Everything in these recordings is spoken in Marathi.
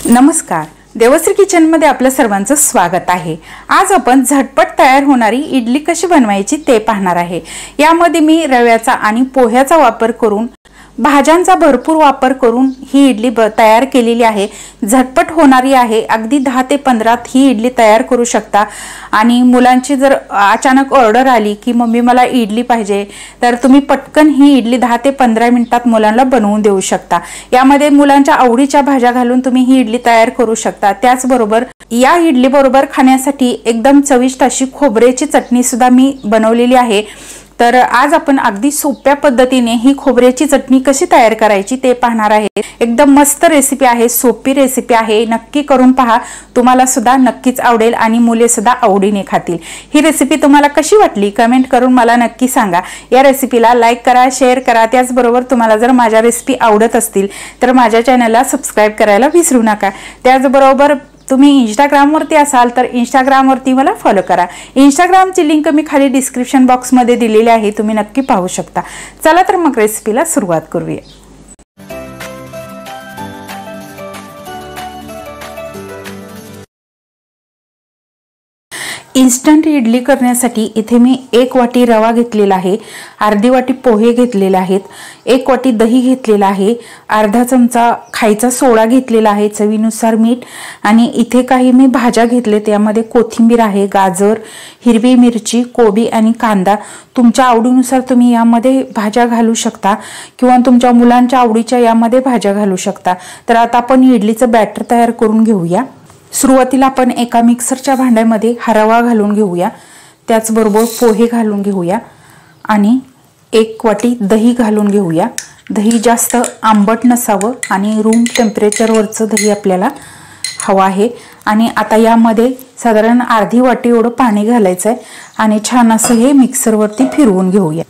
नमस्कार, देवश्री किचनमध्ये आपल्या सर्वांचं स्वागत आहे। आज आपण झटपट तयार होणारी इडली कशी बनवायची ते पाहणार आहे। यामध्ये मी रव्याचा आणि पोह्याचा वापर करून भाज्यांचा भरपूर वापर करून ही इडली तयार केलेली आहे। झटपट होणारी आहे, अगदी 10 ते 15 ही इडली तयार करू शकता। आणि मुलांची जर अचानक ऑर्डर आली की मम्मी मला इडली पाहिजे, तर तुम्ही पटकन ही इडली 10 ते 15 मिनिटात मुलांना बनवून देऊ शकता। यामध्ये मुलांच्या आवडीच्या भाज्या घालून तुम्ही ही इडली तयार करू शकता। त्याचबरोबर या इडली बरोबर खाण्यासाठी एकदम चविष्ट अशी खोबऱ्याची चटणी सुद्धा मी बनवलेली आहे। तर आज आपण अगदी सोप्या पद्धतीने ही खोबऱ्याची चटणी कशी तयार करायची ते पाहणार आहे। एकदम मस्त रेसिपी आहे, सोपी रेसिपी आहे, नक्की करून पहा, तुम्हाला सुद्धा नक्कीच आवडेल आणि मुले सुद्धा आवडीने खातील। ही रेसिपी तुम्हाला कशी वाटली कमेंट करून मला नक्की सांगा। या रेसिपीला लाईक करा, शेअर करा। त्याचबरोबर तुम्हाला जर माझ्या रेसिपी आवडत असतील तर माझ्या चॅनलला सबस्क्राइब करायला विसरू नका। त्याचबरोबर तुम्ही इंस्टाग्राम वरती असाल तर इंस्टाग्राम वरती मला फॉलो करा। इंस्टाग्रामची लिंक मी खाली डिस्क्रिप्शन बॉक्स मध्ये दिलेली आहे, तुम्ही नक्की पाहू शकता। चला तर मग रेसिपीला सुरुवात करूया। इन्स्टंट इडली करण्यासाठी इथे मी 1 वाटी रवा घेतलेला आहे, अर्धी वाटी पोहे घेतलेले आहेत, 1 वाटी दही घेतलेला आहे, अर्धा चमचा खायचा सोडा घेतलेला आहे, चवीनुसार मीठ। आणि इथे काही मी भाज्या घेतलेत, यामध्ये कोथिंबीर आहे, गाजर, हिरवी मिरची, कोबी आणि कांदा। तुमच्या आवडीनुसार तुम्ही यामध्ये भाज्या घालू शकता किंवा तुमच्या मुलांच्या आवडीच्या यामध्ये भाज्या घालू शकता। तर आता आपण इडलीचं बॅटर तयार करून घेऊया। सुरुवातीला आपण एका मिक्सरच्या भांड्यामध्ये हा रवा घालून घेऊया, त्याचबरोबर पोहे घालून घेऊया आणि 1 वाटी दही घालून घेऊया। दही जास्त आंबट नसावं आणि रूम टेम्परेचरवरचं दही आपल्याला हवं आहे। आणि आता यामध्ये साधारण अर्धी वाटी एवढं पाणी घालायचं आहे आणि छान असं हे मिक्सरवरती फिरवून घेऊया।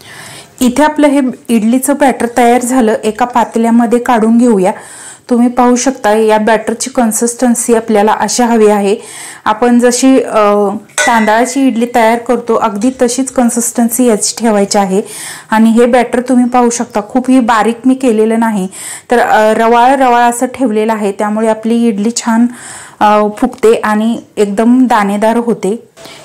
इथे आपलं हे इडलीचं बॅटर तयार झालं, एका पातेल्यामध्ये काढून घेऊया। तुम्ही पाहू शकता या बॅटरची कन्सिस्टन्सी आपल्याला अशी हवी आहे। आपण जशी तांदळाची इडली तयार करतो अगदी तशीच कन्सिस्टन्सी याची ठेवायची आहे। आणि हे बॅटर तुम्ही पाहू शकता खूपही बारीक मी केलेलं नाही, तर रवाळ रवाळ असं ठेवलेलं आहे, त्यामुळे आपली इडली छान फुगते आणि एकदम दाणेदार होते।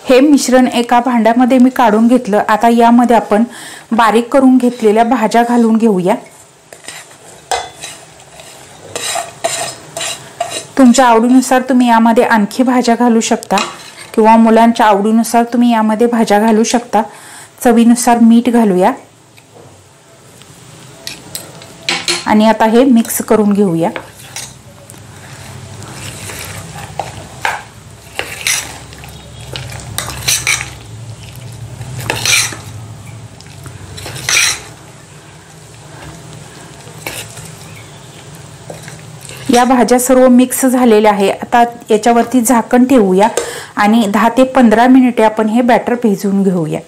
हे मिश्रण एका भांड्यामध्ये मी काढून घेतलं। आता यामध्ये आपण बारीक करून घेतलेल्या भाज्या घालून घेऊया। तुमच्या आवडीनुसार तुम्ही यामध्ये आणखी भाज्या घालू शकता किंवा मुलांच्या आवडीनुसार तुम्ही यामध्ये भाज्या घालू शकता। चवीनुसार मीठ घालूया आणि आता हे मिक्स करून घेऊया। या भाज्या सर्व मिक्स झालेल्या आहे। आता याच्यावरती झाकण ठेवूया आणि 10 ते 15 मिनिटे आपण हे बॅटर भिजवून घेऊया।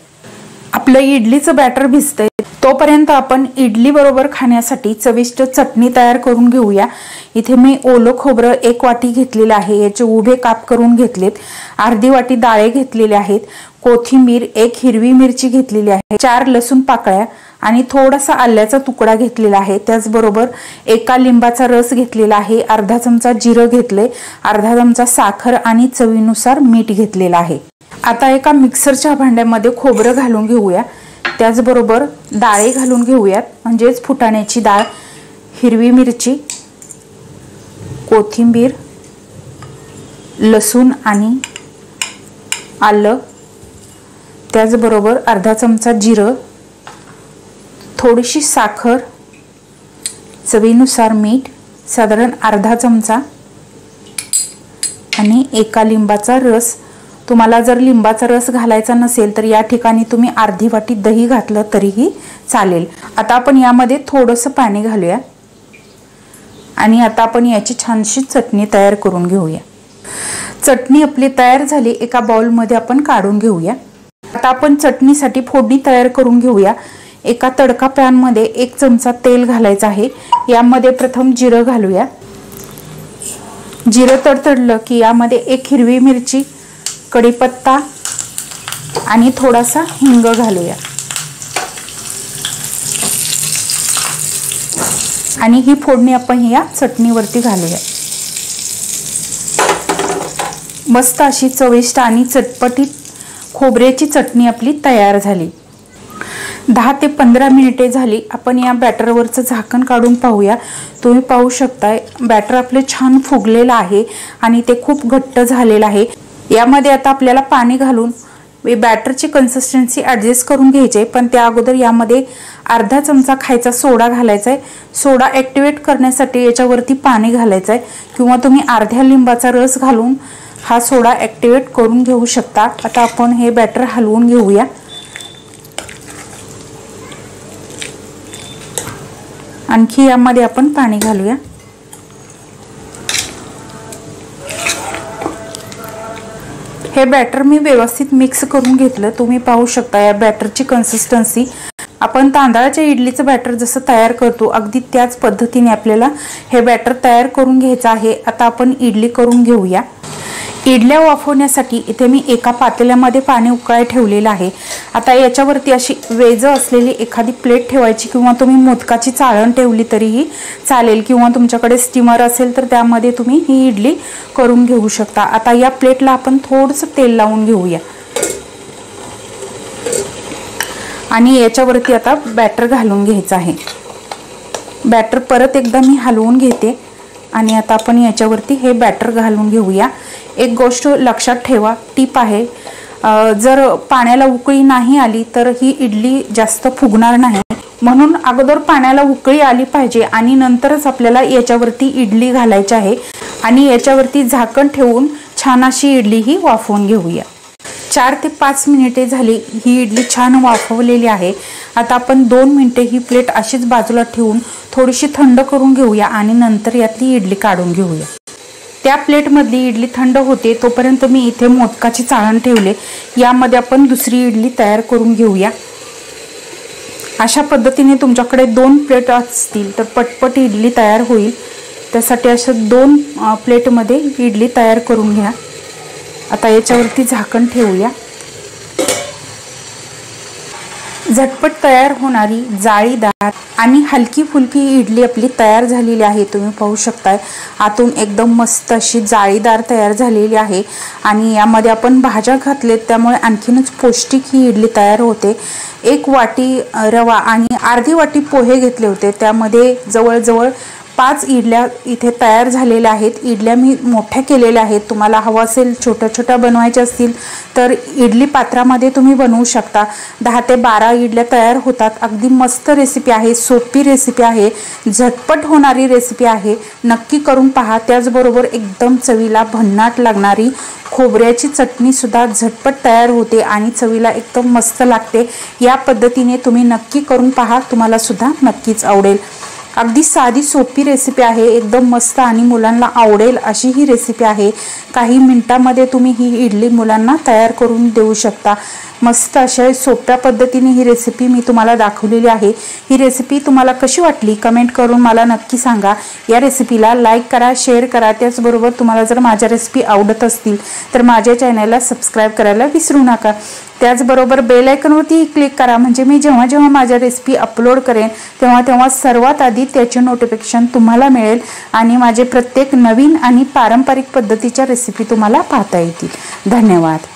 आपलं इडलीचं बॅटर भिजतंय तोपर्यंत आपण इडली बरोबर खाण्यासाठी चविष्ट चटणी तयार करून घेऊया। इथे मी ओलं खोबरं 1 वाटी घेतलेलं आहे, याचे उभे काप करून घेतलेत, अर्धी वाटी डाळे घेतलेले आहेत, कोथिंबीर, 1 हिरवी मिरची घेतलेली आहे, 4 लसूण पाकळ्या आणि थोडासा आल्याचा तुकडा घेतलेला आहे। त्याचबरोबर 1 लिंबाचा रस घेतलेला आहे, अर्धा चमचा जिरं घेतले, अर्धा चमचा साखर आणि चवीनुसार मीठ घेतलेलं आहे। आता एका मिक्सरच्या भांड्यामध्ये खोबरं घालून घेऊया, त्याचबरोबर डाळे घालून घेऊयात, म्हणजेच फुटाण्याची डाळ, हिरवी मिरची, कोथिंबीर, लसूण आणि आलं, त्याचबरोबर अर्धा चमचा जिरं, थोडीशी साखर, चवीनुसार मीठ, साधारण अर्धा चमचा आणि 1 लिंबाचा रस। तुम्हाला जर लिंबाचा रस घालायचा नसेल तर या ठिकाणी तुम्ही अर्धी वाटी दही घातलं तरीही चालेल। आता आपण यामध्ये थोडंसं पाणी घालूया आणि आता आपण याची छानशी चटणी तयार करून घेऊया। चटणी आपली तयार झाली, एका बाउलमध्ये आपण काढून घेऊया। आता आपण चटणीसाठी फोडणी तयार करून घेऊया। एका तडका पॅन मध्ये 1 चमचा तेल घालायचं आहे, यामध्ये प्रथम जिरं घालूया। जिरं तडतडलं की यामध्ये 1 हिरवी मिरची, कढीपत्ता आणि थोडासा हिंग घालूया आणि ही फोडणी आपण या चटणीवरती घालूया। मस्त अशी चविष्ट आणि चटपटीत खोबऱ्याची चटणी आपली तयार झाली। 10 ते 15 मिनिटे झाली। आपण या बॅटरवरचं झाकण काढून पाहूया। तुम्ही पाहू शकताय बॅटर आपले छान फुगलेलं आहे आणि ते खूप घट्ट झालेलं आहे। यामध्ये आता आपल्याला पाणी घालून बॅटरची कन्सिस्टन्सी ॲडजस्ट करून घ्यायची आहे, पण त्या अगोदर यामध्ये अर्धा चमचा खायचा सोडा घालायचा आहे। सोडा ॲक्टिवेट करण्यासाठी याच्यावरती पाणी घालायचं आहे किंवा तुम्ही अर्ध्या लिंबाचा रस घालून हा सोडा ॲक्टिवेट करून घेऊ शकता। आता आपण हे बॅटर हलवून घेऊया। आणखी यामध्ये आपण पाणी घालूया। हे बॅटर मी व्यवस्थित मिक्स करून घेतलं। तुम्ही पाहू शकता या बॅटरची कन्सिस्टन्सी आपण तांदळाच्या इडलीचं बॅटर जसं तयार करतो अगदी त्याच पद्धतीने आपल्याला हे बॅटर तयार करून घ्यायचं आहे। आता आपण इडली करून घेऊया। इडल्या वाफवण्यासाठी इथे मी एका पातेल्यामध्ये पाणी उकळायला ठेवलेलं आहे। आता याच्यावरती अशी वेज असलेली एखादी प्लेट ठेवायची किंवा तुम्ही मोदकाची चाळण ठेवली तरीही चालेल किंवा तुमच्याकडे स्टीमर असेल तर त्यामध्ये तुम्ही ही इडली करून घेऊ शकता। आता या प्लेटला आपण थोडंसं तेल लावून घेऊया आणि याच्यावरती आता बॅटर घालून घ्यायचं आहे। बॅटर परत एकदा मी हलवून घेते आणि आता आपण याच्यावरती हे बॅटर घालून घेऊया। एक गोष्ट लक्षात ठेवा, टिप आहे, जर पाण्याला उकळी नाही आली तर ही इडली जास्त फुगणार नाही, म्हणून अगोदर पाण्याला उकळी आली पाहिजे आणि नंतरच आपल्याला याच्यावरती इडली घालायची आहे आणि याच्यावरती झाकण ठेवून छान अशी इडली ही वाफवून घेऊया। 4 ते 5 मिनिटे झाली। ही इडली छान वाफवलेली आहे। आता आपण 2 मिनिटे ही प्लेट अशीच बाजूला ठेवून थोडीशी थंड करून घेऊया आणि नंतर यातली इडली काढून घेऊया। त्या प्लेटमधली इडली थंड होते तोपर्यंत मी इथे मोदकाची चाळण ठेवले। यामध्ये आपण दुसरी इडली तयार करून घेऊया। अशा पद्धतीने तुमच्याकडे 2 प्लेट असतील तर पटपट इडली तयार होईल। त्यासाठी अशा 2 प्लेटमध्ये इडली तयार करून घ्या। आता याच्यावरती झाकण ठेवूया। झटपट तयार होणारी जाळीदार आणि हलकी फुलकी इडली आपली तयार झालेली आहे। तुम्ही पाहू शकताय आतून एकदम मस्त अशी जाळीदार तयार झालेली आहे आणि यामध्ये आपण भाज्या घातलेत त्यामुळे आणखीनच पौष्टिक ही इडली तयार होते। 1 वाटी रवा आणि अर्धी वाटी पोहे घेतले होते, त्यामध्ये जवळजवळ 5 इडल्या इथे तयार झालेल्या आहेत। इडल्या मी मोठ्या केलेल्या आहेत। तुम्हाला हवं असेल छोट्या छोट्या बनवायच्या असतील तर इडली पात्रामध्ये तुम्ही बनवू शकता। 10 ते 12 इडल्या तयार होतात। अगदी मस्त रेसिपी आहे, सोपी रेसिपी आहे, झटपट होणारी रेसिपी आहे। नक्की करून पहा। त्याचबरोबर एकदम चवीला भन्नाट लागणारी खोबऱ्याची चटणी सुद्धा झटपट तयार होते आणि चवीला एकदम मस्त लागते। या पद्धतीने तुम्ही नक्की करून पहा, तुम्हाला सुद्धा नक्कीच आवडेल। अगदी साधी सोपी रेसिपी आहे, एकदम मस्त आणि मुलांना आवडेल अशी ही रेसिपी आहे। काही मिनिटांमध्ये तुम्ही ही इडली मुलांना तयार करून देऊ शकता। मस्त अशा सोप्या पद्धतीने ही रेसिपी मी तुम्हाला दाखवलेली आहे। ही रेसिपी तुम्हाला कशी वाटली कमेंट करून मला नक्की सांगा। या रेसिपीला लाईक करा, शेअर करा। त्याचबरोबर तुम्हाला जर माझ्या रेसिपी आवडत असतील तर माझ्या चॅनलला सबस्क्राईब करायला विसरू नका। त्याचबरोबर बेल आयकॉनवरती क्लिक करा, म्हणजे मी जेव्हा जेव्हा माझ्या रेसिपी अपलोड करेन तेव्हा सर्वात आधी त्याचे नोटिफिकेशन तुम्हाला मिळेल आणि माझे प्रत्येक नवीन आणि पारंपरिक पद्धतीच्या रेसिपी तुम्हाला पाहता येतील। धन्यवाद।